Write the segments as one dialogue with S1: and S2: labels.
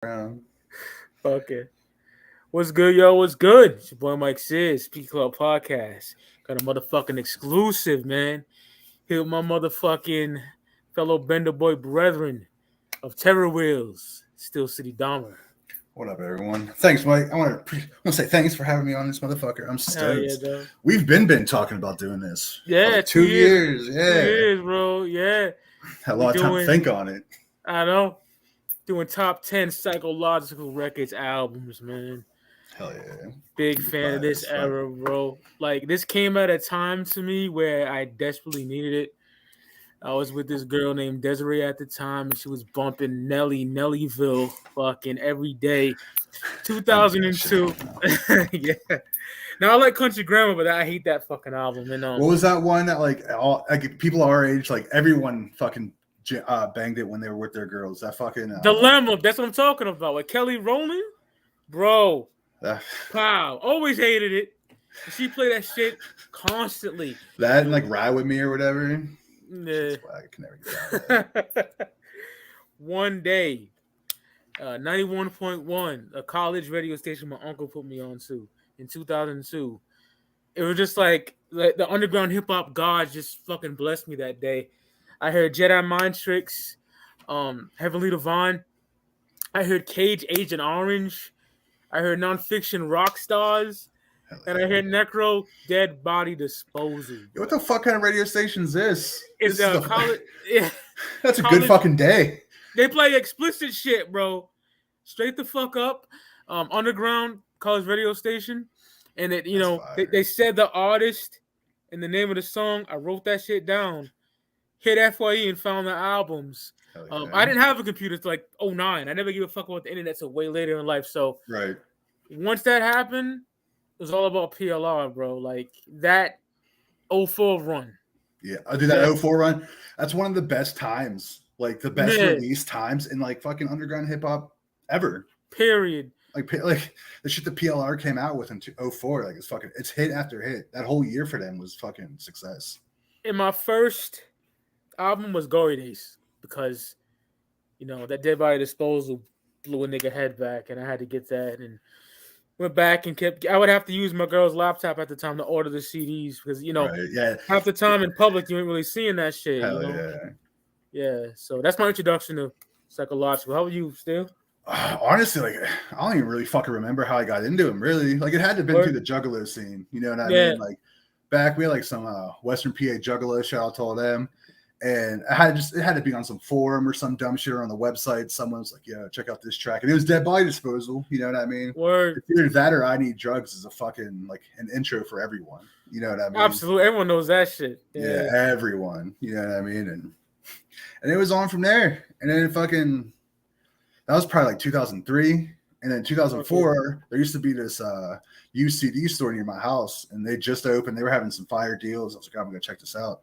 S1: Around.
S2: Okay. What's good, yo? What's good? It's your boy Mike Sears, P Club Podcast. Got a motherfucking exclusive, man. Here with my motherfucking fellow Bender Boy brethren of Terror Wheels, Steel City Dahmer.
S1: What up, everyone? Thanks, Mike. I want to say thanks for having me on this motherfucker. I'm
S2: Hell yeah,
S1: stoked.
S2: dog.
S1: We've been talking about doing this for
S2: Yeah,
S1: like
S2: 2 years.
S1: 2 years.
S2: 2 years, bro. Yeah.
S1: Had a
S2: We
S1: lot of time to
S2: doing,
S1: think on it.
S2: I know, doing top 10 psychological records albums, man.
S1: Hell yeah.
S2: Big fan of this
S1: It's fun.
S2: era, bro. Like, this came at a time to me where I desperately needed it. I was with this girl named Desiree at the time, and she was bumping Nellyville fucking every day.
S1: I know that shit.
S2: 2002. Yeah. Now I like Country Grammar, but I hate that fucking album. And
S1: What was that one that like people our age, like everyone fucking banged it when they were with their girls? That fucking
S2: Dilemma. That's what I'm talking about. With Kelly Rowland, bro. Wow. Always hated it. She played that shit constantly.
S1: that and like Ride With Me or whatever.
S2: Yeah.
S1: I can never get out of that.
S2: One day, 91.1, a college radio station my uncle put me on to in 2002. It was just like the underground hip hop gods just fucking blessed me that day. I heard Jedi Mind Tricks, Heavenly Divine. I heard Cage Agent Orange. I heard Nonfiction Rock Stars. And I heard Necro Dead Body Disposal.
S1: What the fuck kind of radio station is this?
S2: It's
S1: This is
S2: a college. Yeah,
S1: That's a good fucking day.
S2: they play explicit shit, bro. Straight the fuck up. Underground college radio station. And it, they said the artist and the name of the song. I wrote that shit down. Hit FYE and found the albums. I didn't have a computer till like 2009. I never gave a fuck about the internet till way later in life. So
S1: right.
S2: Once that happened, it was all about PLR, bro. Like that 04 run.
S1: Yeah, I do that 04 run. That's one of the best times, like the best release times in like fucking underground hip hop ever.
S2: Period.
S1: Like the shit the PLR came out with in 04, like it's hit after hit. That whole year for them was fucking success.
S2: And my first album was Gory Days because, that Dead Body Disposal blew a nigga head back, and I had to get that and went back and I would have to use my girl's laptop at the time to order the CDs because, half the time in public, you ain't really seeing that shit.
S1: Hell
S2: yeah. So that's my introduction to psychological. How about you, Still?
S1: Honestly, like I don't even really fucking remember how I got into him. Really, like it had to have been through the Juggalo scene. You know what I mean? Like back we had like some Western PA Juggalo. Shout out to all them. And it had to be on some forum or some dumb shit or on the website. Someone was like, "Yeah, check out this track," and it was Dead Body Disposal. You know what I mean?
S2: Word.
S1: Either that or I Need Drugs is a fucking like an intro for everyone. You know what I mean?
S2: Absolutely, everyone knows that shit.
S1: Yeah, everyone. You know what I mean? And it was on from there. And then that was probably like 2003. And then 2004, there used to be this used CD store near my house, and they just opened. They were having some fire deals. I was like, I'm gonna check this out.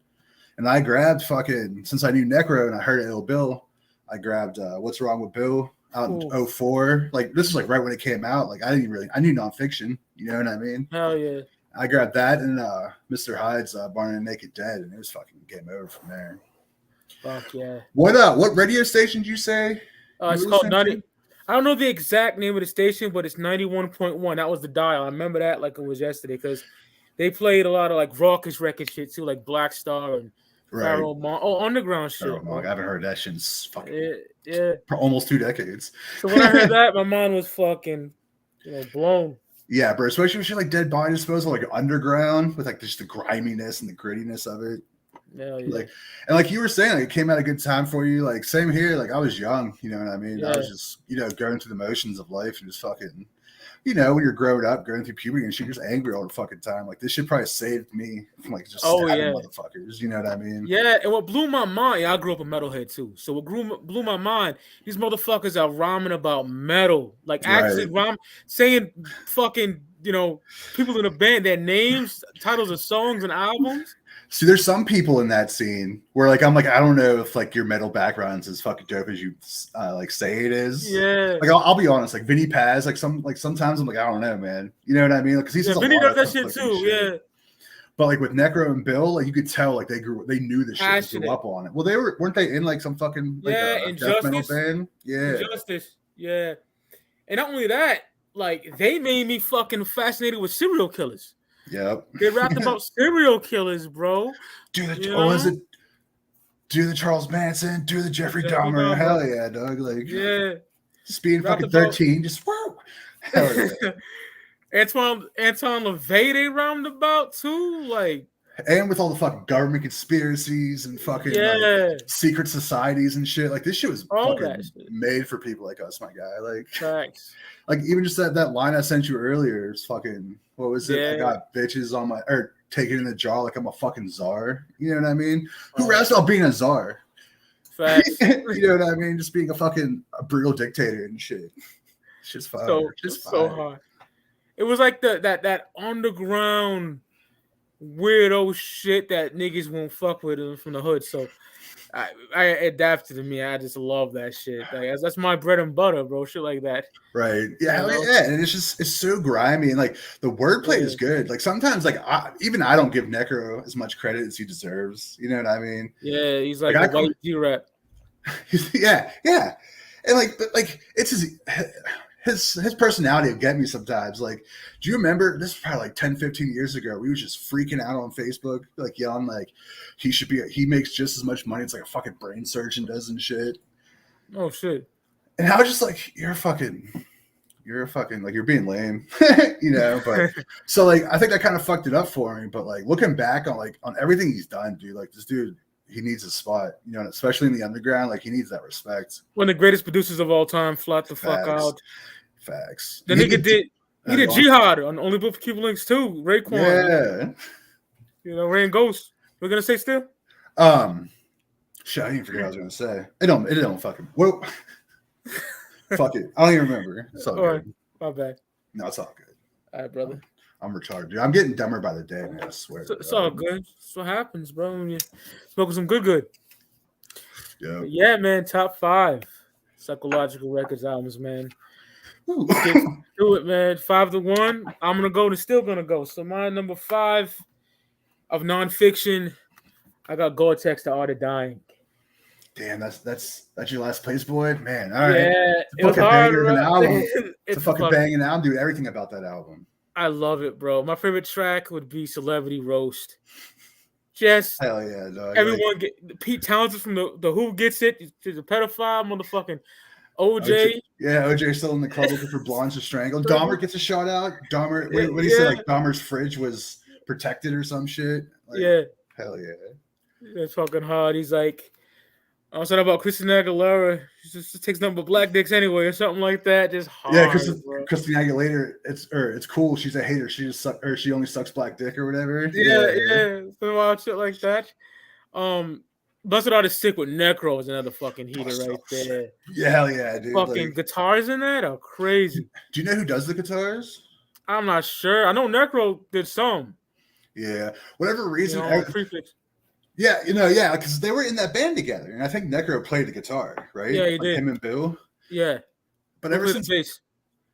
S1: And I grabbed since I knew Necro and I heard Ill Bill, I grabbed What's Wrong with Bill out in 04. Like this was like right when it came out. Like I knew Nonfiction, you know what I mean?
S2: Hell yeah.
S1: I grabbed that and Mr. Hyde's Born and Naked Dead, and it was fucking game over from there.
S2: Fuck yeah.
S1: What radio station did you say?
S2: It's called 90. I don't know the exact name of the station, but it's 91.1. That was the dial. I remember that like it was yesterday because they played a lot of like raucous record shit too, like Black Star and Pharaoh Monk. underground shit.
S1: I haven't heard that shit since fucking almost 2 decades.
S2: So when I heard that, my mind was fucking blown.
S1: Yeah, bro. Especially with shit like Dead Body Disposal, like underground with like just the griminess and the grittiness of it.
S2: Yeah.
S1: Like you were saying, like it came at a good time for you. Like same here. Like I was young, you know what I mean? Yeah. I was just, going through the motions of life and just fucking, when you're growing up, going through puberty and shit, you're just angry all the fucking time. Like this shit probably saved me from like just stabbing motherfuckers. You know what I mean?
S2: Yeah, and what blew my mind, I grew up a metalhead too. So what blew my mind, these motherfuckers are rhyming about metal. Like actually saying fucking, people in the band, their names, titles of songs and albums.
S1: See, there's some people in that scene where like I'm like, I don't know if like your metal background's as fucking dope as you like say it is.
S2: Yeah.
S1: Like I'll be honest, like Vinny Paz, sometimes I'm like, I don't know, man. You know what I mean? Because he's
S2: Vinny does that shit too. Yeah.
S1: But like with Necro and Bill, like you could tell like they knew the shit, grew up on it. Well, weren't they in like some fucking death metal band? Yeah.
S2: Injustice. Yeah. And not only that, like they made me fucking fascinated with serial killers.
S1: Yep.
S2: They rapped about serial killers, bro.
S1: Do the Charles Manson, do the Jeffrey
S2: Jeffrey
S1: Dahmer.
S2: Dahmer.
S1: Hell yeah, dog. Like,
S2: Yeah.
S1: just being
S2: Rapped
S1: fucking
S2: about-
S1: 13, just whoa. Hell yeah.
S2: Anton LaVey they rhymed about too, like,
S1: and with all the fucking government conspiracies and fucking like secret societies and shit, like this shit was
S2: all
S1: fucking
S2: that shit.
S1: made for people like us, my guy. Like,
S2: Facts.
S1: like even just that line I sent you earlier is fucking, what was it?
S2: Yeah.
S1: I got bitches on my, or take it in the jaw like I'm a fucking czar. You know what I mean? Who raps about being a czar?
S2: Facts.
S1: You know what I mean? Just being a brutal dictator and shit. It's just fire.
S2: So hard. It was like that underground weirdo shit that niggas won't fuck with from the hood. So I adapted to me. I just love that shit. Like, that's my bread and butter, bro. Shit like that.
S1: Right. Yeah. Yeah. And it's so grimy and like the wordplay is good. Like sometimes like I don't give Necro as much credit as he deserves. You know what I mean?
S2: Yeah. He's like a white G-rap.
S1: Yeah. Yeah. And like it's his personality will get me sometimes. Like, do you remember this is probably like 10, 15 years ago? We were just freaking out on Facebook, like yelling like he makes just as much money. It's like a fucking brain surgeon does and shit.
S2: Oh shit. And
S1: I was just like, you're fucking like you're being lame. You know, but so like I think I kind of fucked it up for me. But like looking back on everything he's done, dude, like this dude, he needs a spot, you know, especially in the underground. Like he needs that respect.
S2: One of the greatest producers of all time, flat the fuck out.
S1: Facts.
S2: The nigga did Jihad on Only Book for Cuban Links too. Raekwon.
S1: Yeah.
S2: You know, Rain Ghost. We're gonna say still.
S1: Shit, I didn't forget what I was gonna say. It don't fucking. Whoa. Fuck it. I don't even remember. It's all good.
S2: Right. My bad.
S1: No, it's all good.
S2: All right, brother.
S1: I'm retarded, dude. I'm getting dumber by the day, man. I swear.
S2: It's all good. That's what happens, bro. When you smoking some good.
S1: Yeah.
S2: Yeah, man. Top 5 Psychological Records albums, man. Do it, man. 5 to 1. I'm gonna go. And still gonna go. So my number 5 of nonfiction, I got Gore-Tex, The Art of Dying.
S1: Damn, that's your last place, boy, man. All right,
S2: yeah,
S1: it's a fucking banger of an album. It's a fucking banging album, dude. Everything about that album.
S2: I love it, bro. My favorite track would be Celebrity Roast. Just
S1: hell yeah, dog.
S2: Everyone Pete Townsend from the Who gets it. He's a pedophile, motherfucking OJ.
S1: Yeah, OJ still in the club looking for blondes to strangle. Dahmer gets a shout out. Dahmer, what do you say? Like Dahmer's fridge was protected or some shit. Like,
S2: yeah,
S1: hell yeah.
S2: That's fucking hard. He's like, I was talking about Christina Aguilera. She just takes nothing but black dicks anyway, or something like that. Just hard.
S1: Yeah, Christina Aguilera. It's cool. She's a hater. She only sucks black dick or whatever.
S2: Yeah. Some wild shit like that. Busted Out is Sick with Necro is another fucking heater right there.
S1: Yeah, hell yeah, dude.
S2: Fucking guitars in that are crazy.
S1: Do you know who does the guitars?
S2: I'm not sure. I know Necro did some.
S1: Yeah, whatever reason.
S2: Yeah,
S1: because they were in that band together, and I think Necro played the guitar, right?
S2: Yeah, he did.
S1: Him and Bill.
S2: Yeah,
S1: but ever since bass.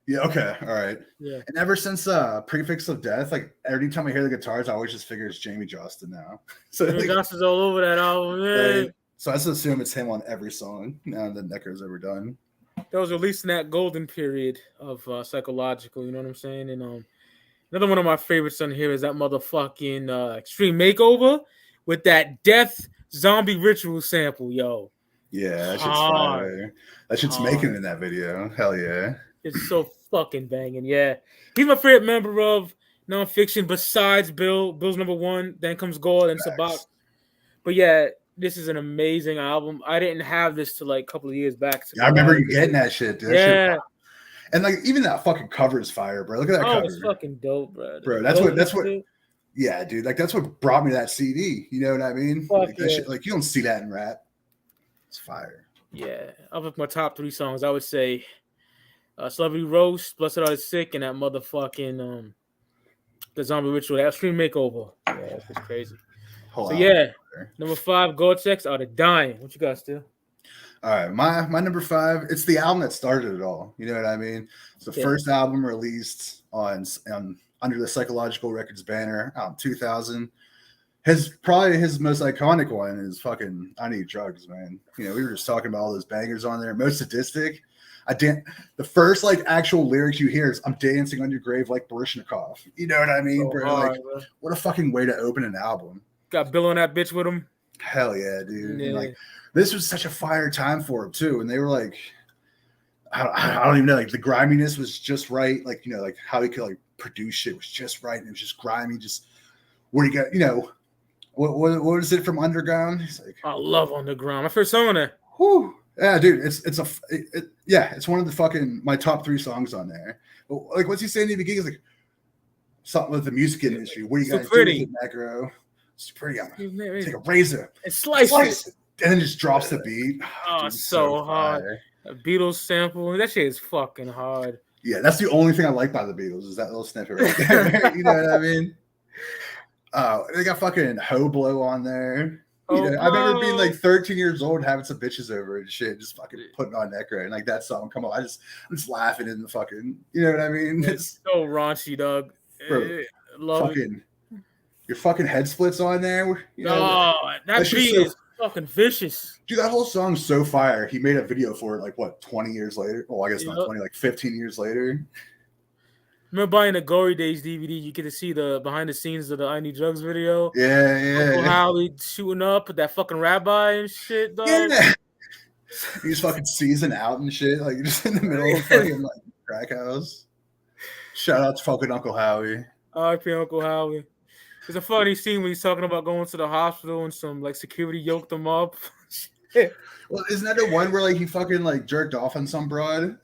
S1: Yeah. Okay. All right.
S2: Yeah.
S1: And ever since Prefix of Death, like every time I hear the guitars, I always just figure it's Jamie Johnston now. So
S2: Jamie Johnston's all over that album, man.
S1: Right? So I just assume it's him on every song now that Necro's ever done.
S2: That was released in that golden period of Psychological. You know what I'm saying? And another one of my favorites on here is that motherfucking Extreme Makeover with that Death Zombie Ritual sample, yo.
S1: Yeah, that shit's fire. That shit's making it in that video. Hell yeah.
S2: It's so fucking banging. Yeah. He's my favorite member of nonfiction besides Bill. Bill's number 1. Then comes Gold and Sabat. But yeah, this is an amazing album. I didn't have this till like a couple of years back.
S1: I remember you getting that shit, dude.
S2: Yeah.
S1: And like even that fucking cover is fire, bro. Look at that cover.
S2: It's fucking dope, bro.
S1: Bro, that's what yeah, dude. Like that's what brought me that CD. You know what I mean? Like that shit, like you don't see that in rap. It's fire.
S2: Yeah. Of my top 3 songs, I would say Celebrity Roast, Blessed Are the Sick, and that motherfucking the Zombie Ritual, that Extreme Makeover. Yeah, that's crazy. Number 5, Gore-Tex, Art of Dying. What you got, Still?
S1: All right, my number 5. It's the album that started it all. You know what I mean? It's the first album released on under the Psychological Records banner, 2000. Probably his most iconic one is fucking I Need Drugs, man. You know, we were just talking about all those bangers on there. Most Sadistic. The first like actual lyrics you hear is "I'm dancing on your grave like Baryshnikov." You know what I mean,
S2: So
S1: bro?
S2: hard,
S1: Like,
S2: bro.
S1: what a fucking way to open an album.
S2: Got Bill on that bitch with him.
S1: Hell yeah, dude!
S2: Yeah.
S1: And like, this was such a fire time for him too, and they were like, I don't even know, like the griminess was just right, like like how he could like produce shit was just right, and it was just grimy, just where you got, what is it from Underground? He's like,
S2: I love Underground. My first song on there.
S1: whew. Yeah, dude, it's one of the fucking my top 3 songs on there. But like, what's he saying in the beginning? He's like something with the music industry. What do you
S2: So
S1: guys
S2: pretty.
S1: do with it, Necro? It's pretty. I'm gonna
S2: Take
S1: take a razor
S2: and slice it.
S1: and then just drops the beat.
S2: Oh,
S1: Dude,
S2: so hard.
S1: fire.
S2: A Beatles sample. That shit is fucking hard.
S1: Yeah, that's the only thing I like by the Beatles is that little snippet right there. You know what I mean? They got fucking Hoblo on there. I remember being like 13 years old, having some bitches over and shit, just fucking putting on Necro and like that song come on. I'm just laughing in the fucking, you know what I mean?
S2: It's so raunchy, dog.
S1: Bro,
S2: Love
S1: fucking your fucking head splits on there.
S2: That beat is fucking vicious.
S1: Dude, that whole song's so fire. He made a video for it like what, 20 years later? Well, I guess not 20, like 15 years later.
S2: Remember buying the Gory Days DVD? You get to see the behind the scenes of the I Need Drugs video.
S1: Yeah.
S2: How he shooting up with that fucking rabbi and shit, dog.
S1: Yeah. He's fucking seasoned out and shit, like just in the middle of fucking like crack house. Shout out to fucking Uncle Howie.
S2: R.I.P. Uncle Howie. There's a funny scene when he's talking about going to the hospital and some like security yoked him up.
S1: Well, isn't that the one where like he fucking like jerked off on some broad?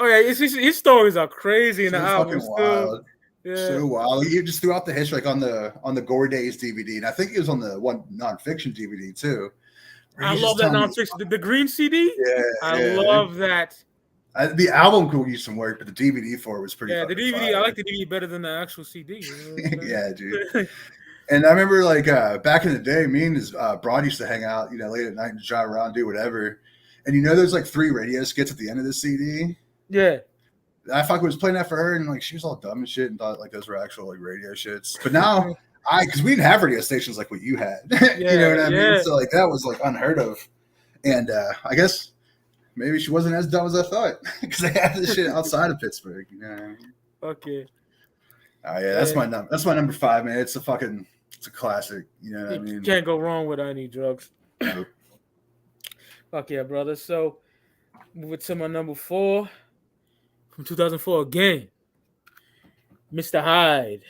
S2: Oh yeah, his stories are crazy in the album.
S1: Wild. Yeah. So wild. He just threw out the history like on the Gore Days DVD, and I think he was on the one nonfiction DVD too.
S2: I love that nonfiction, the green CD.
S1: Yeah,
S2: I love that.
S1: The album could use some work, but the DVD for it was pretty.
S2: Yeah, the DVD.
S1: Fire.
S2: I like the DVD better than the actual CD.
S1: Yeah, dude. And I remember like back in the day, me and his broad used to hang out, late at night and drive around, do whatever. And there's like 3 radio skits at the end of the CD.
S2: Yeah.
S1: I fucking was playing that for her, and like she was all dumb and shit, and thought like those were actual like radio shits. But now, because we didn't have radio stations like what you had, you know what I mean? So like that was like unheard of. And I guess maybe she wasn't as dumb as I thought because they had this shit outside of Pittsburgh. You know what I mean?
S2: Okay.
S1: Oh yeah, that's my number. That's my number 5, man. It's a classic. You know what I mean?
S2: You can't go wrong with I Need Drugs.
S1: Nope.
S2: Fuck yeah, brother. So moving to my number 4 from 2004 again. Mr. Hyde,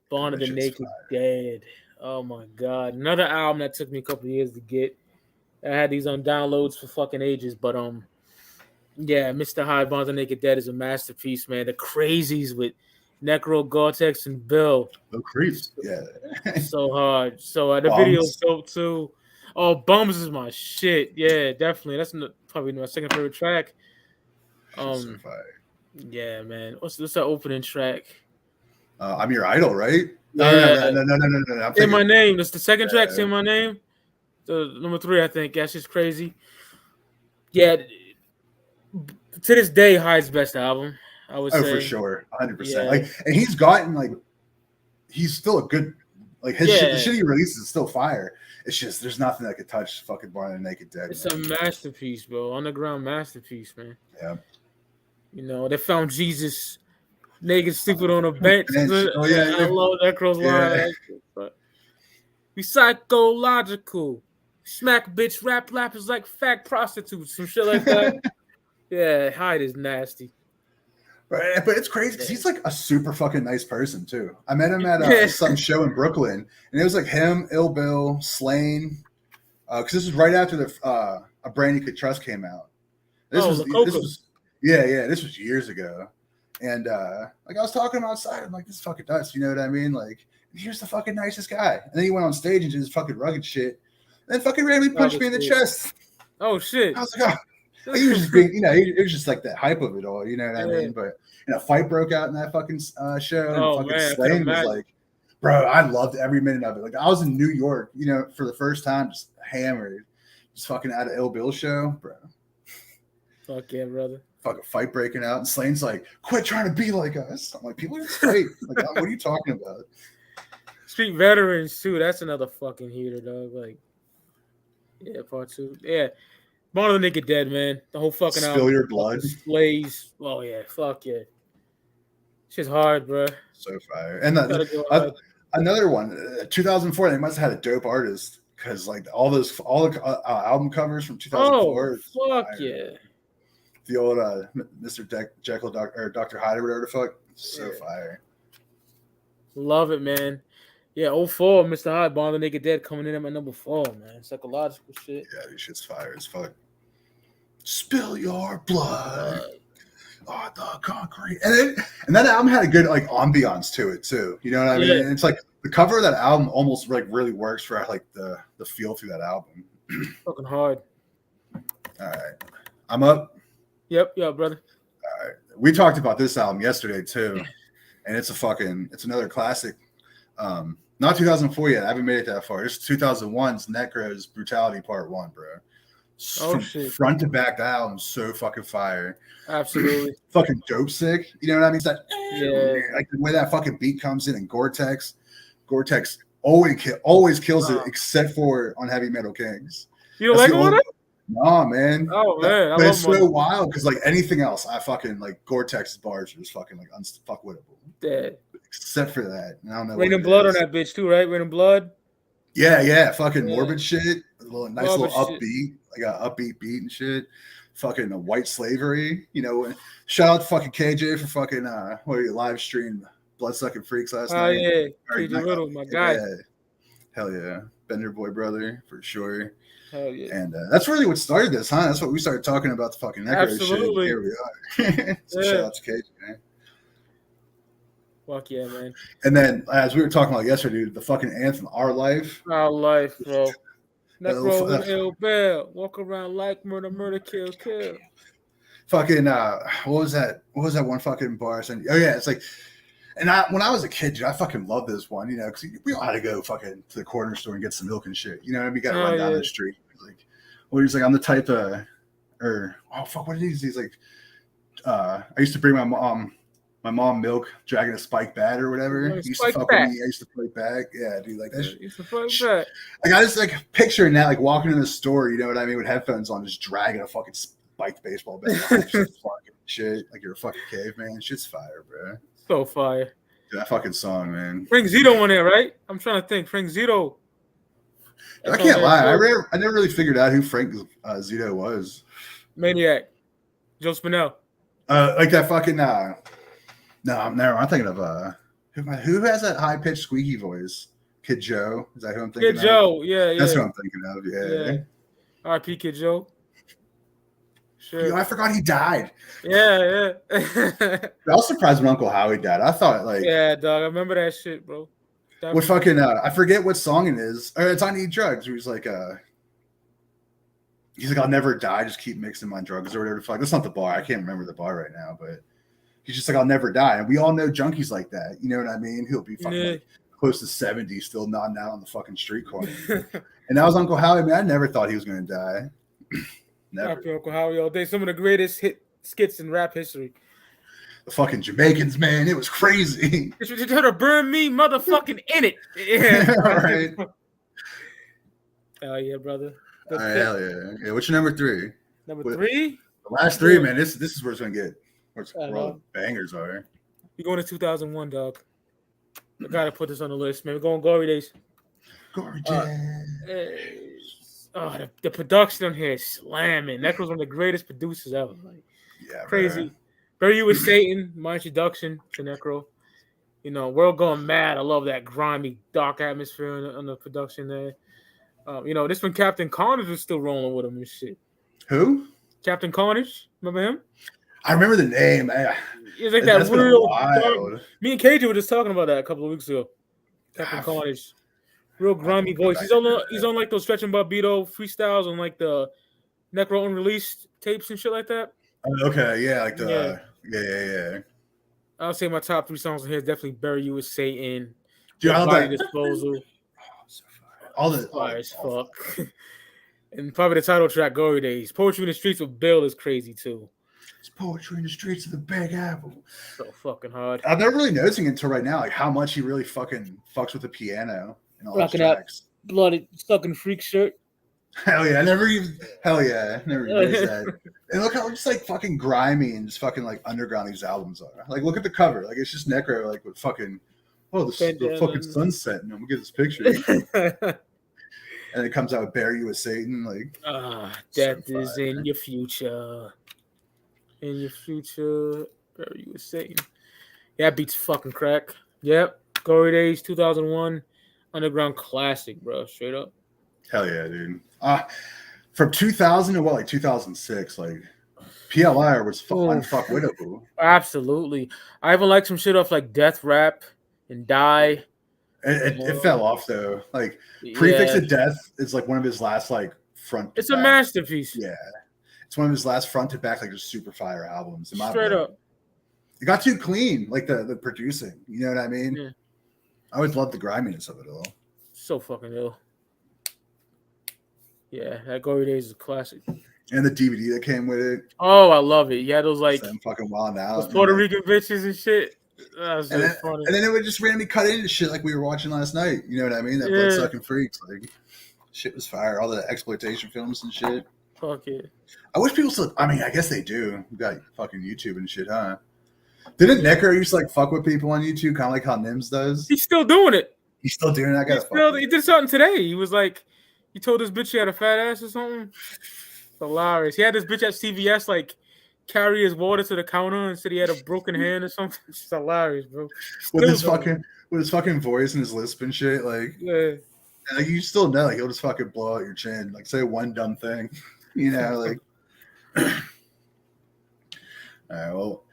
S2: Born of the Naked Dead. Oh my god. Another album that took me a couple of years to get. I had these on downloads for fucking ages, but yeah, Mr. Hyde, Born of the Naked Dead is a masterpiece, man. The Crazies with Necro, Gore-Tex, and Bill.
S1: No creeps. Yeah.
S2: So hard. So the video's dope too. Oh, Bums is my shit. Yeah, definitely. That's probably my second favorite track.
S1: So fire.
S2: Yeah, man. What's that opening track?
S1: I'm Your Idol, right?
S2: No.
S1: Say
S2: My Name. That's the second track. Say My Name. The number 3, I think. That's just crazy. Yeah. To this day, Hyde's best album, I would say.
S1: Oh, for sure. 100%.
S2: Yeah.
S1: Like, and he's gotten like, he's still a good, like his shit, the shit he releases is still fire. It's just there's nothing that could touch fucking Born of the Naked Dead.
S2: It's a masterpiece, bro. Underground masterpiece, man.
S1: Yeah.
S2: They found Jesus naked, stupid on a bench.
S1: Oh yeah,
S2: I love that Necro's line. But we psychological. Smack bitch rap rappers like fat prostitutes, some shit like that. Yeah, Hyde is nasty.
S1: Right, but it's crazy because he's like a super fucking nice person too. I met him at some show in Brooklyn, and it was like him, Ill Bill, Slain. Because this was right after the A Brand You Could Trust came out. This was years ago, and like I was talking to him outside, I'm like, this is fucking nuts, you know what I mean? Like, here's the fucking nicest guy, and then he went on stage and did his fucking rugged shit, and then fucking randomly punched me in the chest.
S2: Oh shit!
S1: I was like, oh. He was just being, it was just like the hype of it all, you know what I mean? But a fight broke out in that fucking show, and fucking Slain was like, bro, I loved every minute of it. Like I was in New York, for the first time, just hammered, just fucking at an Ill Bill show, bro.
S2: Fuck yeah, brother.
S1: Fucking fight breaking out, and Slane's like, quit trying to be like us. I'm like, people are straight. Like, what are you talking about?
S2: Street Veterans too. That's another fucking heater, dog. Like, yeah, part 2. Yeah. Born of the Naked Dead, man. The whole fucking
S1: Spill
S2: album.
S1: Your Blood.
S2: Slays. Oh yeah, fuck yeah. Shit's hard, bro.
S1: So fire. And another one, 2004. They must have had a dope artist because like all the album covers from 2004.
S2: Oh fuck
S1: fire.
S2: yeah.
S1: The old Mr. Jekyll or Dr. Hyde or whatever the fuck. So fire.
S2: Love it, man. Yeah, 04, Mr. Hyde, Born of the Naked Dead coming in at my number 4, man. Psychological shit.
S1: Yeah, this shit's fire as fuck. Spill your blood on the concrete. And that album had a good like ambiance to it too. You know what I mean? And it's like the cover of that album almost like really works for like the feel through that album.
S2: Fucking hard.
S1: All right. I'm up.
S2: Yep, brother.
S1: All right. We talked about this album yesterday too. And it's another classic. Not 2004 yet. I haven't made it that far. It's 2001's Necro's Brutality Part 1, bro. From front to back, that album's so fucking fire.
S2: Absolutely.
S1: Fucking dope sick. You know what I mean? It's like,
S2: yeah.
S1: Like the way that fucking beat comes in and Gore-Tex always kills it except for on Heavy Metal Kings.
S2: You don't like him on it?
S1: No, man.
S2: Oh, man.
S1: But it's so wild because like anything else, I fucking like Gore-Tex's bars are just fucking like unfuckwittable.
S2: Dead.
S1: Except for that. I don't know.
S2: Raining Blood on that bitch too, right? Raining Blood.
S1: Yeah. Fucking morbid shit. Nice little upbeat. Like an upbeat beat and shit. Fucking White Slavery. You know, shout out to fucking KJ for fucking live stream Bloodsucking Freaks last night.
S2: Oh yeah. KJ Riddle, my guy.
S1: Yeah. Hell yeah. Bender Boy brother for sure.
S2: Hell yeah.
S1: And that's really what started this, huh? That's what we started talking about the fucking Necro
S2: Absolutely.
S1: shit. Here we are. So shout out to KJ, man.
S2: Fuck yeah, man.
S1: And then, as we were talking about yesterday, dude, the fucking anthem, Our Life.
S2: Our Life, bro. Necro with Ill Bell. Walk around like murder, kill.
S1: Fucking, what was that? What was that one fucking bar? Oh, yeah, it's like, and when I was a kid, dude, I fucking loved this one, you know, because we all had to go fucking to the corner store and get some milk and shit. You know what I mean? We got to run down the street. He's like, I'm the type of, what is he? He's like, I used to bring my mom milk, dragging a spike bat or whatever. He used to fuck with me. I used to play back. Yeah, dude, like that shit. Used to fight back. Like I just like picturing that, like walking in the store, you know what I mean, with headphones on, just dragging a fucking spiked baseball bat. Just fucking shit, like you're a fucking caveman. Shit's fire, bro.
S2: So fire.
S1: Dude, that fucking song, man.
S2: Frank Zito on there, right? I'm trying to think. Frank Zito.
S1: I can't lie. I never really figured out who Frank Zito was.
S2: Maniac. Joe Spinell.
S1: Like that fucking No, I'm thinking of who has that high pitched squeaky voice? Kid Joe. Is that who I'm thinking of?
S2: Kid Joe, yeah.
S1: That's who I'm thinking of. Yeah.
S2: R.I.P. Kid Joe.
S1: Sure. Yo, I forgot he died.
S2: Yeah.
S1: I was surprised when Uncle Howie died. I thought like
S2: yeah, dog. I remember that shit, bro.
S1: What fucking I forget what song it is. Or it's on Eat Drugs. Where he's like I'll never die. Just keep mixing my drugs or whatever. That's not the bar. I can't remember the bar right now, but he's just like, I'll never die. And we all know junkies like that. You know what I mean? He'll be fucking like close to 70, still nodding out on the fucking street corner. And that was Uncle Howie, man. I never thought he was going to die. Never.
S2: Happy Uncle Howie all day. Some of the greatest hit skits in rap history.
S1: The fucking Jamaicans, man. It was crazy.
S2: You should try to burn me motherfucking in it. Yeah.
S1: All right.
S2: Hell yeah, brother.
S1: All right, hell yeah. Okay, what's your number 3?
S2: Number 3?
S1: The last 3, man. This is where it's going to get. Where all the bangers are.
S2: You're going to 2001, dog. I gotta put this on the list, man. We're going Glory Days.
S1: Glory Days.
S2: The production on here is slamming. Necro's one of the greatest producers ever. Like,
S1: yeah,
S2: crazy. Bury You With Satan, my introduction to Necro. You know, World Gone Mad. I love that grimy, dark atmosphere on the production there. You know, this one Captain Carnage was still rolling with him and shit.
S1: Who?
S2: Captain Carnage. Remember him?
S1: I remember the name.
S2: It's like that real dark. Me and KJ were just talking about that a couple of weeks ago. Captain Carnage. Real grimy voice. He's on like those Stretch and Barbito freestyles on like the Necro unreleased tapes and shit like that.
S1: Okay, yeah, like the yeah.
S2: I'll say my top 3 songs on here is definitely Bury You With Satan.
S1: Dude, I love
S2: Body
S1: that.
S2: Disposal.
S1: All the
S2: fire as fuck. And probably the title track, Glory Days. Poetry in the Streets with Bill is crazy too.
S1: It's poetry in the streets of the Big Apple.
S2: So fucking hard.
S1: I'm never really noticing until right now, like how much he really fucking fucks with the piano and all those tracks.
S2: Blooded fucking freak shirt.
S1: Hell yeah, I never even noticed that. And look how just like fucking grimy and just fucking like underground these albums are. Like look at the cover, like it's just Necro like with fucking the fucking sunset, and I'm gonna get this picture. And it comes out with Bury You with Satan, like
S2: death so is in your future. In your future, Bury You with Satan. Yeah, that beats fucking crack. Yep. Glory Days 2001. Underground classic, bro. Straight up.
S1: Hell yeah, dude. From 2000 to what, like 2006, like PLI was unfuckwittable.
S2: Absolutely. I even like some shit off like Death Rap and Die.
S1: It fell off though. Like Prefix of Death is like one of his last like front.
S2: It's a masterpiece.
S1: Yeah, it's one of his last front to back like just super fire albums.
S2: Straight up.
S1: It got too clean, like the producing. You know what I mean?
S2: Yeah.
S1: I always loved the griminess of it all.
S2: So fucking ill. Yeah, that Glory Days is a classic.
S1: And the DVD that came with it.
S2: Oh, I love it. Yeah, those like
S1: fucking wild out.
S2: Those Puerto Rican bitches and shit. That was
S1: and,
S2: funny.
S1: And then it would just randomly cut into shit like we were watching last night. You know what I mean? That blood sucking freaks. Like shit was fire. All the exploitation films and shit.
S2: Fuck it.
S1: I wish people still. I mean, I guess they do. You got fucking YouTube and shit, huh? Didn't Necro used to like fuck with people on YouTube, kind of like how Nims does?
S2: He's still doing it.
S1: He's still doing it.
S2: He did something today. He was like, he told this bitch she had a fat ass or something. Hilarious. He had this bitch at CVS like carry his water to the counter and said he had a broken hand or something. It's hilarious, bro.
S1: With his fucking voice and his lisp and shit, like like you still know, like he'll just fucking blow out your chin, like say one dumb thing, you know, like. All right, well,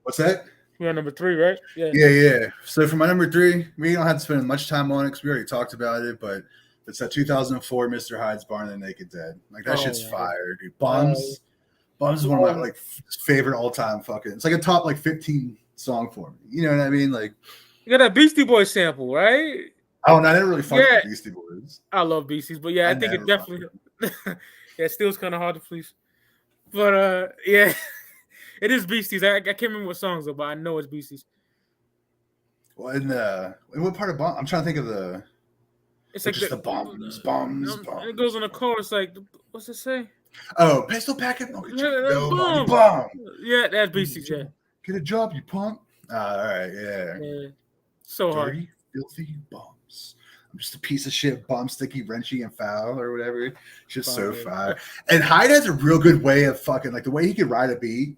S1: what's that?
S2: We're on number 3, right?
S1: Yeah. So for my number 3, we don't have to spend much time on it because we already talked about it, but it's that 2004 Mr. Hyde's Barn and the Naked Dead. Like that shit's fire, dude. Bums is one of my like favorite all time fucking. It's like a top like 15 song for me. You know what I mean? Like
S2: you got that Beastie Boys sample, right?
S1: Oh, no, I didn't really fuck with Beastie Boys.
S2: I love Beasties, but I think it definitely. Still's kind of hard to please, but yeah. It is Beasties. I can't remember what songs though, but I know it's Beasties.
S1: Well, in what part of bomb? I'm trying to think of the.
S2: It's like
S1: just the bombs.
S2: It goes on a chorus like, what's it say?
S1: Oh, pistol packet.
S2: Bomb. Yeah, that's Beasties. Yeah.
S1: Get a job, you punk. All right, yeah.
S2: So
S1: dirty,
S2: hard.
S1: Filthy bombs. I'm just a piece of shit, bomb, sticky, wrenchy, and foul, or whatever. Just so fire. And Hyde has a real good way of fucking like the way he can ride a beat.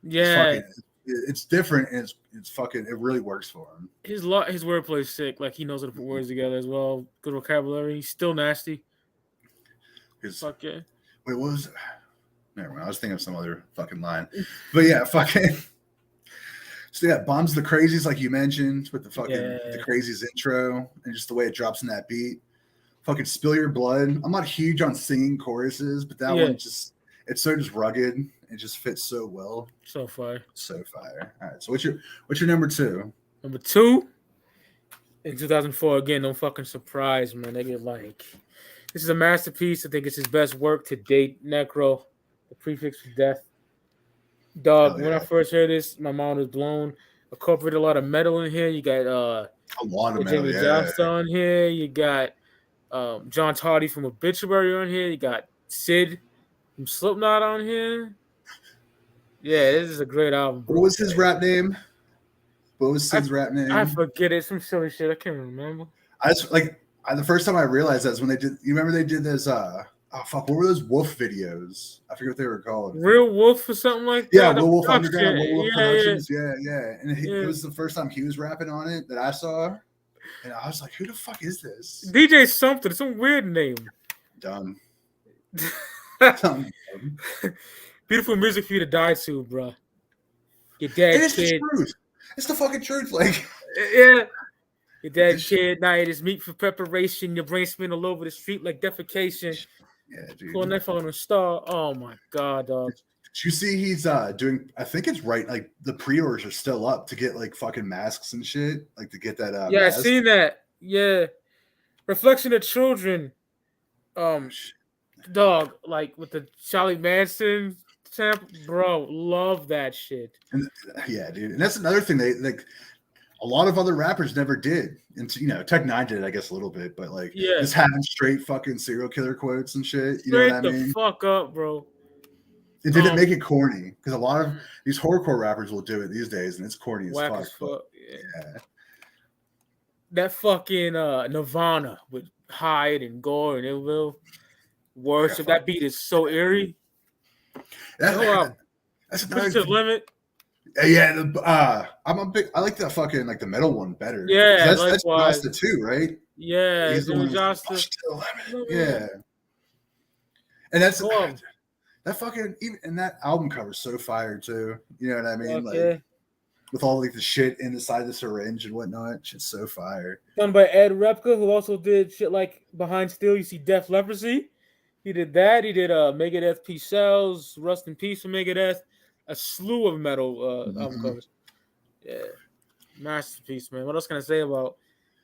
S2: Yeah,
S1: it's different, and it's fucking. It really works for him.
S2: His wordplay is sick. Like he knows how to put words together as well. Good vocabulary. He's still nasty. Fuck yeah.
S1: Wait, what was? Never mind. I was thinking of some other fucking line, but yeah, fucking. So yeah, Bombs the Crazies, like you mentioned, with the fucking the Crazies intro and just the way it drops in that beat. Fucking Spill Your Blood. I'm not huge on singing choruses, but that one just it's so just rugged. It just fits so well.
S2: So fire.
S1: All right. So what's your number 2?
S2: Number 2 in 2004. Again, no fucking surprise, man. They get like this is a masterpiece. I think it's his best work to date. Necro, the Prefix of Death. Dog. When I first heard this, my mind was blown. Incorporated a lot of metal in here. You got
S1: a lot of metal.
S2: Jimmy Johnston on here. You got John Tardy from Obituary on here. You got Sid from Slipknot on here. Yeah, this is a great album.
S1: Bro. What was his rap name? What was Sid's rap name?
S2: I forget it. Some silly shit. I can't remember.
S1: The first time I realized that was when they did. You remember they did this? What were those Wolf videos? I forget what they were called.
S2: Real Wolf or something like that.
S1: Yeah, Real Wolf Underground, Real Wolf Productions. Yeah. And it was the first time he was rapping on it that I saw, and I was like, "Who the fuck is this?"
S2: DJ something. It's some weird name.
S1: Dumb.
S2: Beautiful music for you to die to, bro. Your dad
S1: it's
S2: kid.
S1: The truth. It's the fucking truth. Like,
S2: yeah. Your dad kid, now it is meat for preparation. Your brain spin all over the street like defecation.
S1: Yeah, dude.
S2: Pulling that on a star. Oh my god, dog.
S1: Did you see he's doing? I think it's right. Like the pre-orders are still up to get like fucking masks and shit. Like to get that.
S2: Yeah,
S1: mask.
S2: I seen that. Yeah, Reflection of Children. Dog, like with the Charlie Manson sample, bro, love that shit.
S1: And, yeah, dude, and that's another thing. They like a a lot of other rappers never did. And Tech Nine did, I guess, a little bit, but like
S2: Yeah.
S1: just having straight fucking serial killer quotes and shit. You know
S2: Straight
S1: what I
S2: the
S1: mean?
S2: fuck up, bro.
S1: It didn't make it corny because a lot of these horrorcore rappers will do it these days, and it's corny as fuck. But, yeah.
S2: That fucking Nirvana with Hyde and Gore and Illville worship. That beat is so eerie.
S1: That's
S2: Push to the limit.
S1: Yeah, I like that fucking like the metal one better.
S2: Yeah,
S1: that's Josta too, right?
S2: Yeah,
S1: he's the one
S2: Josta.
S1: Yeah, and that's that fucking even and that album cover's so fire too. You know what I mean? Like with all like the shit inside the syringe and whatnot, shit's so fire.
S2: Done by Ed Repka, who also did shit like Behind Steel. You see Death Leprosy. He did that. He did Megadeth Peace Cells, Rust in Peace for Megadeth, a slew of metal album covers. Yeah, masterpiece, man. What else can I say about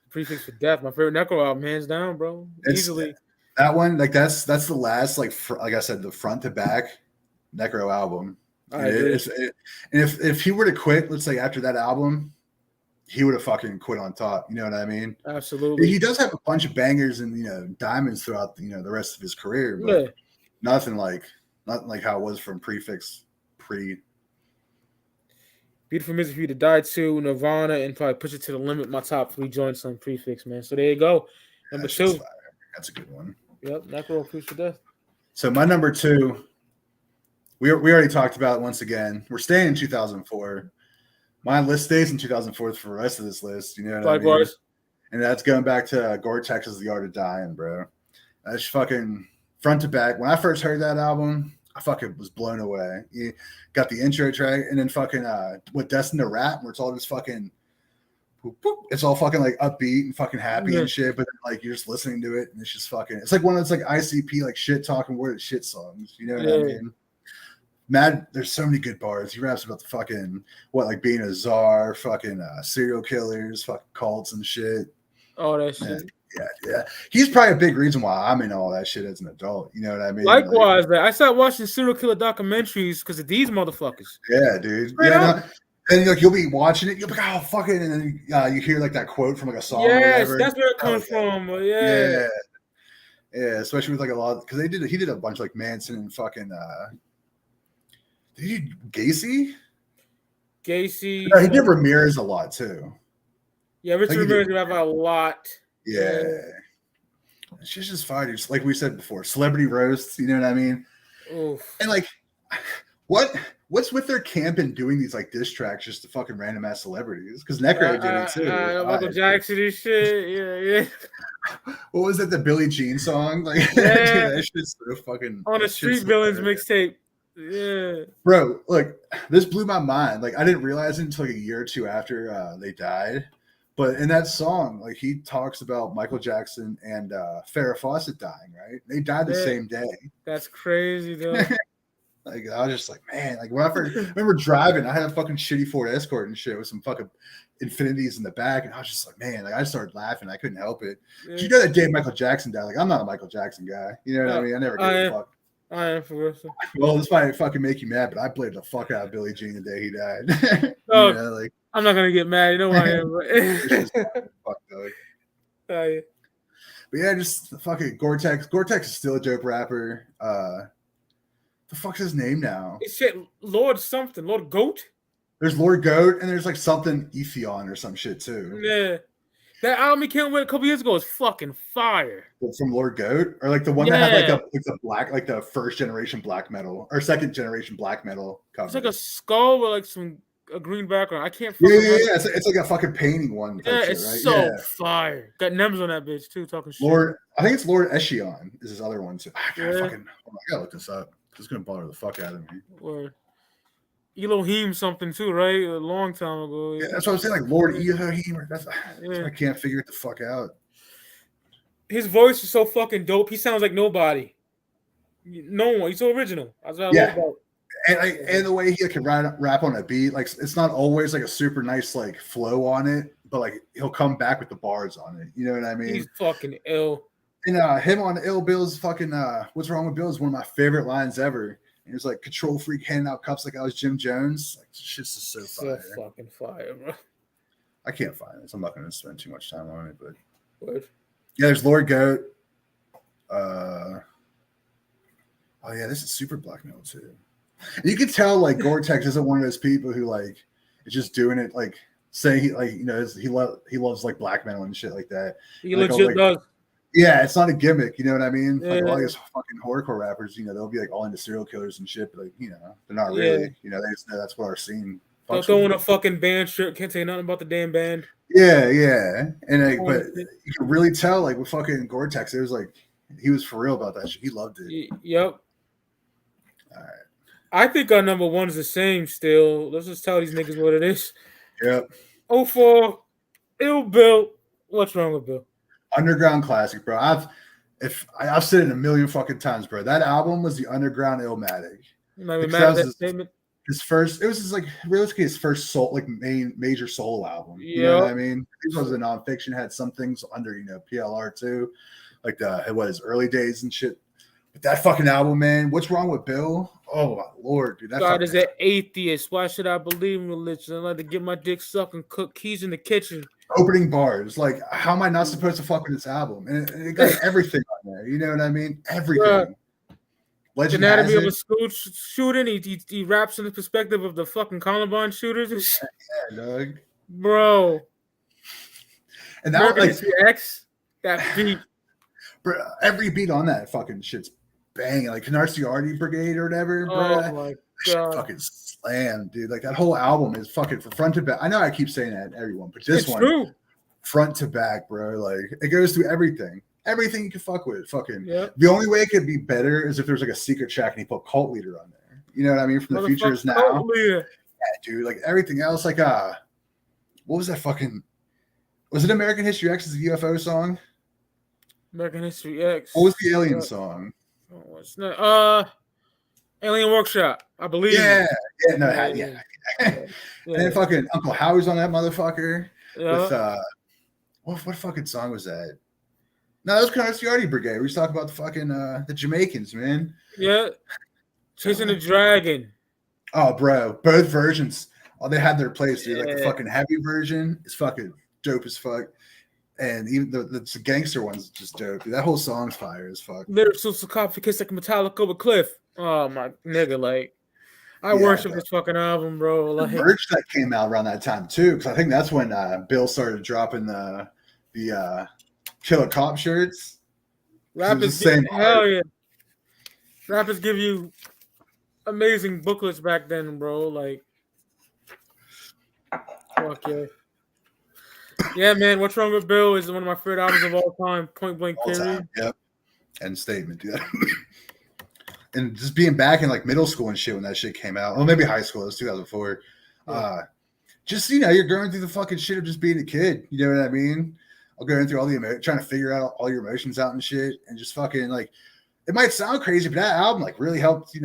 S2: Prefix for Death? My favorite Necro album, hands down, bro. Easily.
S1: That one, like that's the last like I said, the front to back Necro album. If he were to quit, let's say after that album, he would have fucking quit on top. You know what I mean?
S2: Absolutely.
S1: He does have a bunch of bangers and diamonds throughout the rest of his career, but nothing like how it was from Prefix pre.
S2: Beautiful Music for You to Die To, Nirvana, and probably Push It to the Limit. My top 3 joints on Prefix, man. So there you go. Number 2.
S1: That's a good one.
S2: Yep, Necro, Proof for Death.
S1: So my number 2, we already talked about it once again. We're staying in 2004. My list stays in 2004 for the rest of this list. You know what I mean? And that's going back to Gore-Tex's The Art of Dying, bro. That's fucking front to back. When I first heard that album, I fucking was blown away. You got the intro track, and then fucking with Destined to Rap, where it's all just fucking, it's all fucking like upbeat and fucking happy and shit. But then, like you're just listening to it, and it's just fucking. It's like one of those like ICP like shit talking word shit songs. You know what I mean? Mad, there's so many good bars. He raps about the fucking like being a czar, fucking serial killers, fucking cults and shit.
S2: Oh, that shit.
S1: Yeah. He's probably a big reason why I'm in all that shit as an adult. You know what I mean?
S2: Likewise, man. I started watching serial killer documentaries because of these motherfuckers.
S1: Yeah, dude. And like you'll be watching it, you'll be like, oh fucking, and then you hear like that quote from like a song.
S2: Yes, that's where it comes from. Yeah,
S1: especially with like a lot because he did a bunch like Manson and fucking. Did he do Gacy?
S2: Gacy.
S1: He did Ramirez a lot too.
S2: Yeah, Richard Ramirez rap a lot.
S1: Yeah. It's just fire. Like we said before, celebrity roasts. You know what I mean?
S2: Oof.
S1: And like, what's with their camp and doing these like diss tracks just to fucking random ass celebrities? Because Necro did it too.
S2: Michael Jackson and shit. Yeah.
S1: What was it? The Billie Jean song? Like, dude, that shit's so fucking
S2: on a Street Villains mixtape. Yeah,
S1: bro. Look, this blew my mind. Like, I didn't realize it until like a year or two after they died. But in that song, like he talks about Michael Jackson and Farrah Fawcett dying, right? They died the same day.
S2: That's crazy, though.
S1: Like I was just like, man, like when I first remember driving, I had a fucking shitty Ford Escort and shit with some fucking Infinities in the back, and I was just like, man, like I started laughing, I couldn't help it. Yeah. You know that day Michael Jackson died, like I'm not a Michael Jackson guy, you know what I mean? I never gave a fuck.
S2: I am for real.
S1: Well, this might fucking make you mad, but I played the fuck out of Billie Jean the day he died.
S2: Oh, like I'm not gonna get mad. You know who I am.
S1: Fuck, dog.
S2: Oh, yeah.
S1: But yeah, just the fucking Gore-Tex. Gore-Tex is still a dope rapper. The fuck's his name now?
S2: It's shit, Lord something, Lord Goat.
S1: There's Lord Goat, and there's like something Ethion or some shit too.
S2: Yeah, that album he came with a couple years ago is fucking fire.
S1: From Lord Goat, or like the one that had like the black, like the first generation black metal or second generation black metal cover.
S2: It's like a skull with like a green background. I can't.
S1: Yeah. It's like a fucking painting one.
S2: Yeah, it's right? So fire. Got Nems on that bitch too, talking shit.
S1: I think it's Lord Eshion is his other one too. I gotta look this up. It's gonna bother the fuck out of me.
S2: Or Elohim something too, right? A long time ago.
S1: Yeah, that's what I'm saying. Like Lord Elohim. I can't figure it the fuck out.
S2: His voice is so fucking dope. He sounds like nobody. No one. He's so original. That's what I love about.
S1: And the way he can rap on a beat, like it's not always like a super nice like flow on it, but like he'll come back with the bars on it. You know what I mean?
S2: He's fucking ill.
S1: And him on Ill Bill's fucking What's Wrong with Bill is one of my favorite lines ever. And it's like control freak handing out cups like I was Jim Jones. Like shit's just so fire.
S2: So fucking fire, bro.
S1: I can't find this. I'm not going to spend too much time on it, but
S2: What?
S1: yeah, there's Lord Goat. Oh yeah, this is super black metal too. And you can tell like Gore-Tex isn't one of those people who like is just doing it like saying he like he loves like black metal and shit like that.
S2: He
S1: Like,
S2: legit does.
S1: Yeah, it's not a gimmick, you know what I mean?
S2: Yeah.
S1: Like all these fucking horrorcore rappers, they'll be like all into serial killers and shit, but like, they're not really. They just know that's what our scene.
S2: Don't throw in a fucking band shirt. Can't say nothing about the damn band.
S1: Yeah, and like, but you can really tell like with fucking Gore-Tex, it was like he was for real about that shit. He loved it.
S2: Yep.
S1: All right.
S2: I think our number one is the same still. Let's just tell these niggas what it is.
S1: Yep.
S2: 04, Ill Bill. What's wrong with Bill?
S1: Underground classic, bro. I've said it a million fucking times, bro. That album was the Underground Illmatic.
S2: You might be mad at that statement.
S1: His first, it was his like realistically his first major solo album.
S2: Yep.
S1: You know what I mean? This was a nonfiction, had some things under PLR too, like his early days and shit. But that fucking album, man. What's wrong with Bill? Oh my lord, dude.
S2: God is an atheist. Why should I believe in religion? I like to get my dick sucked and cook keys in the kitchen.
S1: Opening bars, like how am I not supposed to fuck with this album? And it got everything on there. You know what I mean? Everything. Legend
S2: Anatomy of a School Shooting. He raps in the perspective of the fucking Columbine shooters.
S1: Yeah, dog.
S2: Bro.
S1: And that like
S2: X, that beat.
S1: Bro, every beat on that fucking shit's banging. Like Canarsie Brigade or whatever, bro.
S2: Oh my god.
S1: Fucking slam, dude. Like that whole album is fucking from front to back. I know I keep saying that to everyone, but this one,
S2: true.
S1: Front to back, bro. Like it goes through everything. Everything you can fuck with. Fucking
S2: Yep.
S1: The only way it could be better is if there's like a secret track and he put Cult Leader on there. You know what I mean? From the Futures Now. Yeah, dude. Like everything else, like what was that fucking was it American History X's UFO song?
S2: American History X.
S1: What was the Alien song?
S2: Oh, it's not Alien Workshop, I believe.
S1: Yeah. And then fucking Uncle Howie's on that motherfucker.
S2: Yeah.
S1: With what fucking song was that? No, that was Canarsie Brigade. We was talking about the fucking the Jamaicans, man.
S2: Yeah. Chasing the Dragon.
S1: Oh, bro. Both versions. Oh, they had their place, dude. Like the fucking heavy version is fucking dope as fuck. And even the gangster one's just dope. Dude, that whole song's fire as fuck.
S2: Lyrical sarcophagus like Metallica with Cliff. Oh my nigga, like I worship this fucking album, bro. Like
S1: the merch that came out around that time too, because I think that's when Bill started dropping the Killer Cop shirts.
S2: Rappers Rappers give you amazing booklets back then, bro. Like fuck yeah. Yeah, man. What's Wrong with Bill is one of my favorite albums of all time. Point blank period.
S1: Yep. End statement, dude. And just being back in like middle school and shit when that shit came out. Well, maybe high school. It was 2004. Yeah. Just you're going through the fucking shit of just being a kid. You know what I mean? I'll go through all the trying to figure out all your emotions out and shit, and just fucking like. It might sound crazy, but that album like really helped.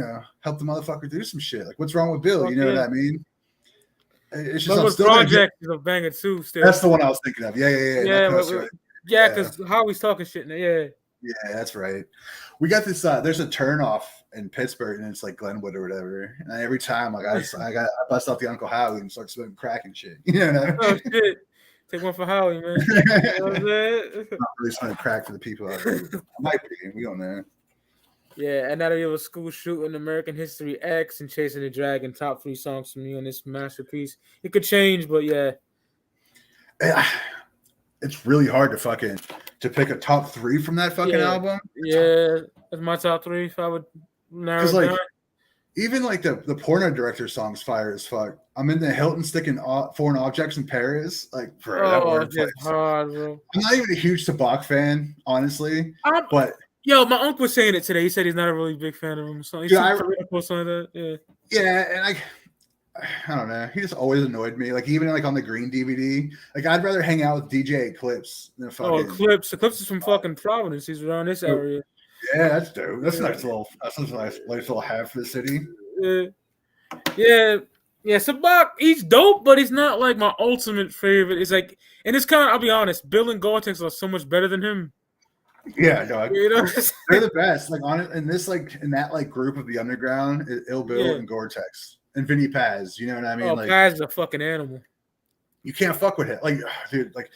S1: Help the motherfucker do some shit. Like, what's wrong with Bill? You know what I mean? It's just
S2: Project is a banger too. Still,
S1: that's the one I was thinking of. Yeah.
S2: Because Howie's talking shit now. Yeah.
S1: Yeah, that's right. We got this. There's a turnoff in Pittsburgh, and it's like Glenwood or whatever. And every time, like I bust off the Uncle Howie and start smoking crack and shit. You know what I mean?
S2: Oh shit! Take one for Howie, man. You know what I'm saying?
S1: Not really smoking crack for the people out there. I might be. We don't know.
S2: Yeah, and now that we have a school shooting, American History X, and Chasing the Dragon, top 3 songs for me on this masterpiece. It could change, but yeah.
S1: It's really hard to pick a top 3 from that fucking album.
S2: Yeah, that's my top 3 if I would narrow it down.
S1: Even like the porno director song's fire as fuck. I'm in the Hilton sticking foreign objects in Paris. Like, bro, that wordplay.
S2: Hard, bro.
S1: I'm not even a huge Tabak fan, honestly. But
S2: yo, my uncle was saying it today. He said he's not a really big fan of him. So he's something like that.
S1: Yeah, and I don't know. He just always annoyed me. Like even like on the Green DVD, like I'd rather hang out with DJ Eclipse than fucking.
S2: Oh, Eclipse! Eclipse is from fucking Providence. He's around this area.
S1: Yeah, that's dope. That's a nice little half of the city.
S2: Yeah. Sabak, he's dope, but he's not like my ultimate favorite. It's like, and it's kind of. I'll be honest. Bill and Gore-Tex are so much better than him.
S1: Yeah, no, they're the best. Like on it, in that group of the underground, Ill Bill and Gore-Tex and Vinny Paz. You know what I mean?
S2: Paz is a fucking animal.
S1: you can't fuck with it. Like, dude, like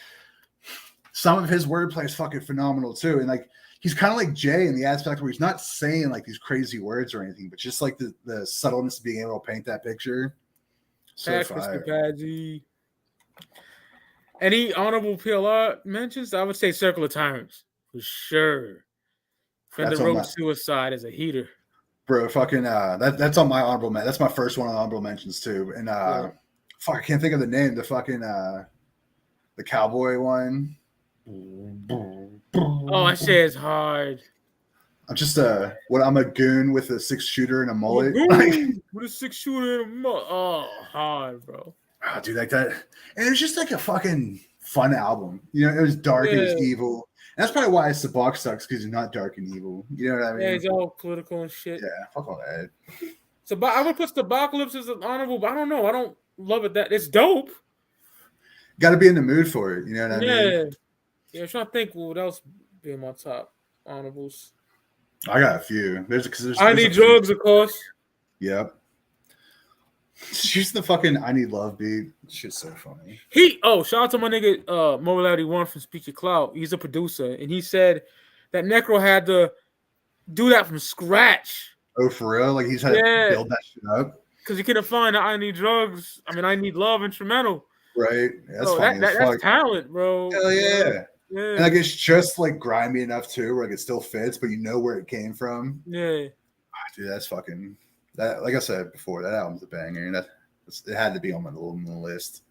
S1: some of his wordplay is fucking phenomenal too. And like he's kind of like Jay in the aspect where he's not saying like these crazy words or anything, but just like the subtleness of being able to paint that picture. So fire.
S2: Padgy. Any honorable PLR mentions? I would say Circle of Tyrants for sure. Fender Road Suicide is a heater.
S1: Bro, fucking that's on my honorable mention. That's my first one on honorable mentions too. And fuck, I can't think of the name. The fucking the cowboy one.
S2: Oh, that shit is hard.
S1: I'm just I'm a goon with a 6-shooter and a mullet.
S2: With a 6-shooter and a mullet. Oh, hard, bro.
S1: Oh, dude, like that. And it was just like a fucking fun album. You know, it was dark, it was evil. And that's probably why Sabak sucks, because he's not dark and evil. You know what I mean?
S2: Yeah, he's all political and shit.
S1: Yeah, fuck all that.
S2: So I would put Sabacalypse as an honorable, but I don't know. I don't love it that it's dope.
S1: Got to be in the mood for it. You know what I mean?
S2: Yeah. I'm trying to think what else be in my top honorables.
S1: I got a few. There's
S2: I Need Drugs, of course.
S1: Yep. She's the fucking I Need Love beat. Shit's so funny.
S2: Shout out to my nigga Morality One from Speak Your Clout. He's a producer, and he said that Necro had to do that from scratch.
S1: Oh, for real? Like he's had to build that shit up?
S2: Because he couldn't find the I Need Drugs. I mean, I Need Love instrumental.
S1: Right. That's funny.
S2: That's talent, bro.
S1: Hell yeah. And like it's just like grimy enough too, where like it still fits, but you know where it came from.
S2: Yeah.
S1: Dude, that's fucking that. Like I said before, that album's a banger, and it had to be on my little list.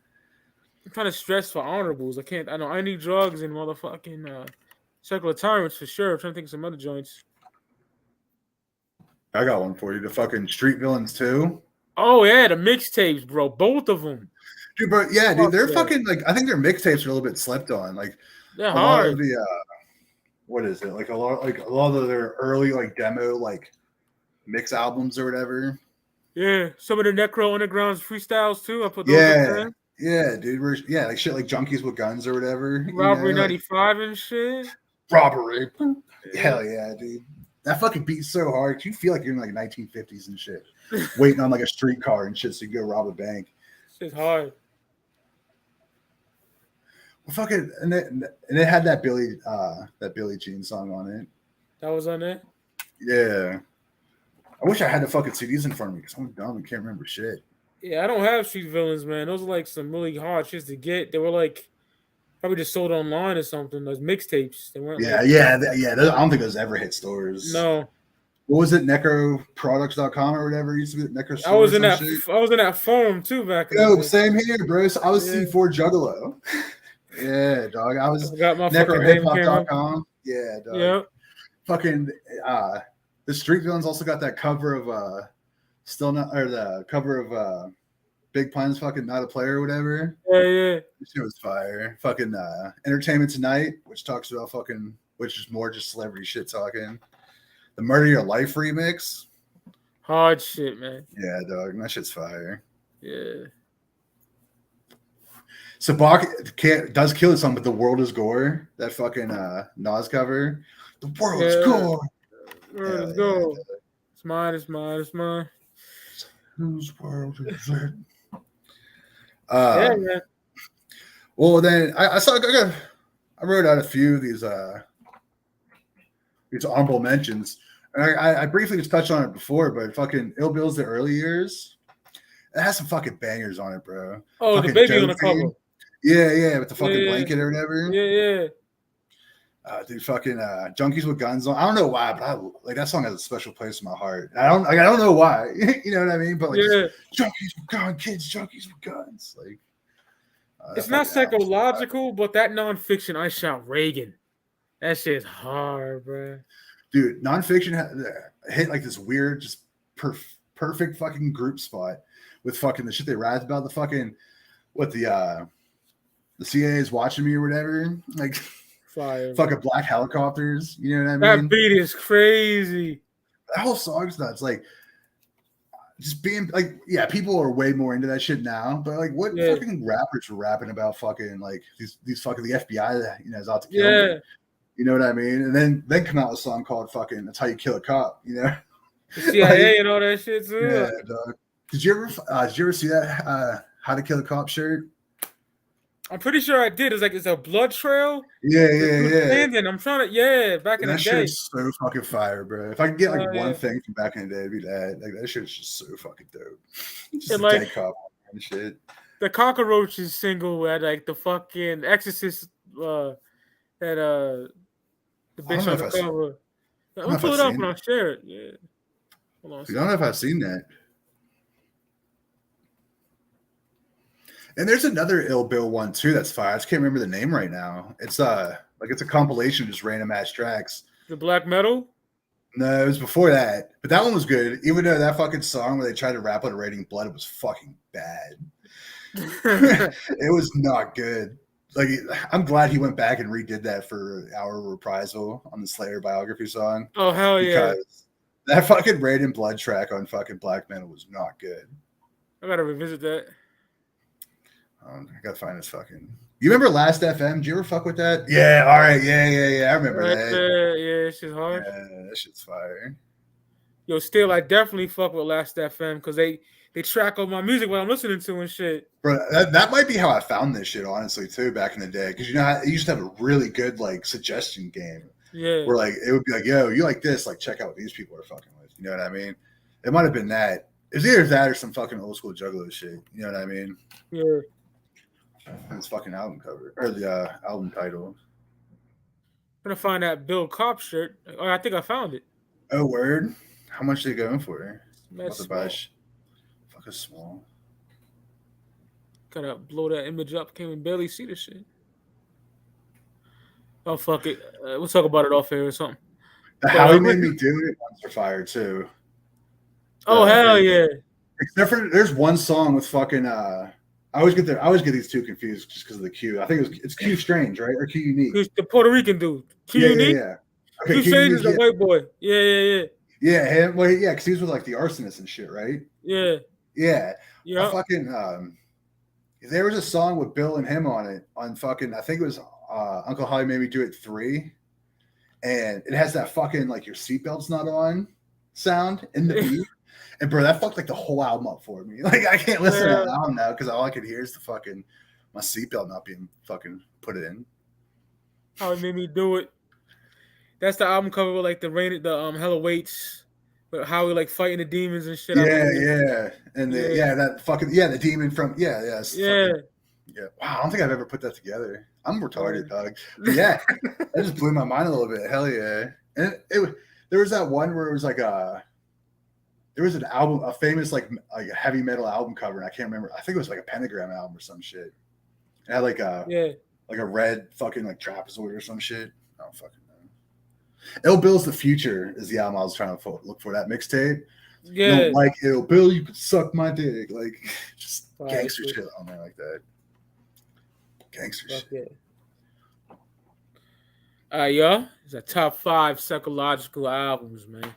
S2: I'm trying to stress for honorables. I know I Need Drugs and motherfucking Circle of Tyrants for sure. I'm trying to think of some other joints.
S1: I got one for you. The fucking Street Villains too.
S2: Oh yeah, the mixtapes, bro. Both of them.
S1: Dude, but yeah, dude, they're fucking like I think their mixtapes are a little bit slept on. Like
S2: they're hard.
S1: Lot of the what is it? Like a lot of their early like demo like mix albums or whatever.
S2: Yeah, some of the Necro Underground's freestyles too. I put those in there.
S1: Yeah, dude. Like shit like Junkies with Guns or whatever.
S2: Robbery 95 and shit.
S1: Robbery. Hell yeah, dude. That fucking beat's so hard. You feel like you're in like 1950s and shit. Waiting on like a streetcar and shit so you go rob a bank.
S2: It's hard.
S1: Well, fucking and it had that Billie Jean song on it.
S2: That was on there?
S1: Yeah. I wish I had the fucking CDs in front of me because I'm dumb and can't remember shit.
S2: Yeah, I don't have Street Villains, man. Those are like some really hard shits to get. They were like probably just sold online or something. Those mixtapes. They weren't.
S1: Yeah. I don't think those ever hit stores.
S2: No.
S1: What was it? Necroproducts.com or whatever it used to be. Necro.
S2: I was in that forum too back.
S1: Yo, same here, bro. So I was C4 Juggalo. Yeah, dog. I was necrohiphop.com. Yeah, dog.
S2: Yep.
S1: Fucking the Street Villains also got that cover of the cover of Big Pun's fucking Not a Player or whatever.
S2: Yeah.
S1: This shit was fire. Fucking Entertainment Tonight, which talks about which is more just celebrity shit talking. The Murder Your Life remix.
S2: Hard shit, man.
S1: Yeah, dog. That shit's fire.
S2: Yeah.
S1: Sabak does kill this song, but The World is Gore. That fucking Nas cover. The world is gore.
S2: The world is gore. It's mine.
S1: Whose world is it?
S2: Yeah, man.
S1: Well, then I wrote out a few of these honorable mentions. And I briefly just touched on it before, but fucking Ill Bill's The Early Years. It has some fucking bangers on it, bro.
S2: Oh,
S1: fucking
S2: the baby on the cover.
S1: Yeah, with the fucking blanket or whatever.
S2: Yeah.
S1: Dude, fucking Junkies with Guns on. I don't know why, but that song has a special place in my heart. I don't know why. You know what I mean? But like, Junkies with Guns, kids, Junkies with Guns. Like,
S2: it's not psychological, but that nonfiction, I Shot Reagan. That shit's hard, bro.
S1: Dude, nonfiction hit like this weird, just perfect fucking group spot with fucking the shit they rapped about. The fucking the CIA is watching me or whatever. Like.
S2: Fire,
S1: fucking black helicopters, you know what I mean?
S2: That beat is crazy.
S1: That whole song's nuts. Like, just being like, yeah, people are way more into that shit now. But like, what fucking rappers were rapping about? Fucking like these fucking the FBI that is out to kill me. You know what I mean? And then come out with a song called "Fucking That's How You Kill a Cop." You know,
S2: the CIA and all that shit too.
S1: Yeah, dog. Did you ever see that "How to Kill a Cop" shirt?
S2: I'm pretty sure I did. It's a blood trail.
S1: Yeah, yeah.
S2: And I'm trying to back in
S1: That
S2: the day.
S1: shit's so fucking fire, bro. If I could get like one
S2: Yeah.
S1: thing from back in the day, it'd be that. Like that shit's just so fucking dope. Just
S2: And
S1: a
S2: like
S1: dead cop and shit.
S2: the Cockroaches single had like the fucking Exorcist had the bitch on the cover. I'm gonna pull it up and I'll share it. Yeah. Hold on.
S1: I don't know if I've seen that. And there's another Ill Bill one too that's fire. I just can't remember the name right now. It's it's a compilation of just random ass tracks.
S2: The black metal?
S1: No, it was before that. But that one was good. Even though that fucking song where they tried to rap on Raining Blood, it was fucking bad. It was not good. Like I'm glad he went back and redid that for our reprisal on the Slayer biography song.
S2: Oh hell yeah.
S1: Because that fucking Raining Blood track on fucking black metal was not good.
S2: I gotta revisit that.
S1: I gotta find this fucking. You remember Last FM? Did you ever fuck with that? Yeah, all right, yeah. I remember that.
S2: Yeah, that shit's hard.
S1: Yeah, that shit's fire.
S2: Yo, still, I definitely fuck with Last FM because they track all my music while I'm listening to and shit.
S1: Bro, that might be how I found this shit, honestly, too, back in the day. Because you used to have a really good like suggestion game.
S2: Yeah.
S1: Where like it would be like, yo, you like this? Like, check out what these people are fucking with. You know what I mean? It might have been that. It's either that or some fucking old school Juggalo shit. You know what I mean?
S2: Yeah.
S1: And it's fucking album cover or the album title.
S2: I'm gonna find that Bill Cop shirt. Oh, I think I found it.
S1: Oh, word! How much are they going for?
S2: That's
S1: fucking small.
S2: Gotta blow that image up. Can't even barely see the shit. Oh fuck it. We'll talk about it off air or something.
S1: How he made me do it ones are fire too.
S2: Oh hell yeah!
S1: Except for there's one song with fucking I always get these two confused just because of the Q. I think it's Q Strange, right? Or Q Unique.
S2: Who's the Puerto Rican dude? Q Unique?
S1: Yeah. Okay,
S2: Q Strange is the white boy. Yeah.
S1: Yeah, him. Well, yeah, because he was with like the arsonist and shit, right?
S2: Yeah.
S1: Yeah.
S2: Yeah.
S1: Fucking there was a song with Bill and him on it on fucking I think it was Uncle Holly Made Me Do It 3. And it has that fucking like your seatbelt's not on sound in the beat. And bro, that fucked like the whole album up for me. Like I can't listen to that album now because all I could hear is the fucking my seatbelt not being fucking put in.
S2: How it made me do it. That's the album cover with like the Hella Waits, but how we like fighting the demons and shit.
S1: Yeah. And that fucking the demon from
S2: Yeah.
S1: Fucking, yeah. Wow, I don't think I've ever put that together. I'm retarded, dog. But yeah, that just blew my mind a little bit. Hell yeah. And there was that one where it was like there was an album, a famous like a heavy metal album cover, and I can't remember. I think it was like a Pentagram album or some shit. It had like a red fucking like trapezoid or some shit. I don't fucking know. Ill Bill's The Future is the album I was trying to look for. That mixtape.
S2: Yeah.
S1: Don't like Ill Bill, you could suck my dick. Like just gangster shit on there like that. Gangster shit.
S2: Y'all, it's a top 5 psychological albums, man.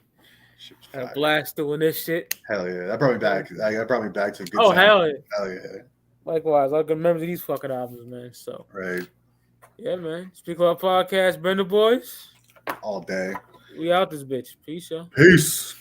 S2: I had a blast doing this shit.
S1: Hell yeah. That brought me back. That brought me back to a good
S2: time.
S1: Hell yeah.
S2: Likewise. I can remember these fucking albums, man. So
S1: right.
S2: Yeah, man. Speak Up Podcast, Bender Boys.
S1: All day.
S2: We out this bitch. Peace, y'all.
S1: Peace.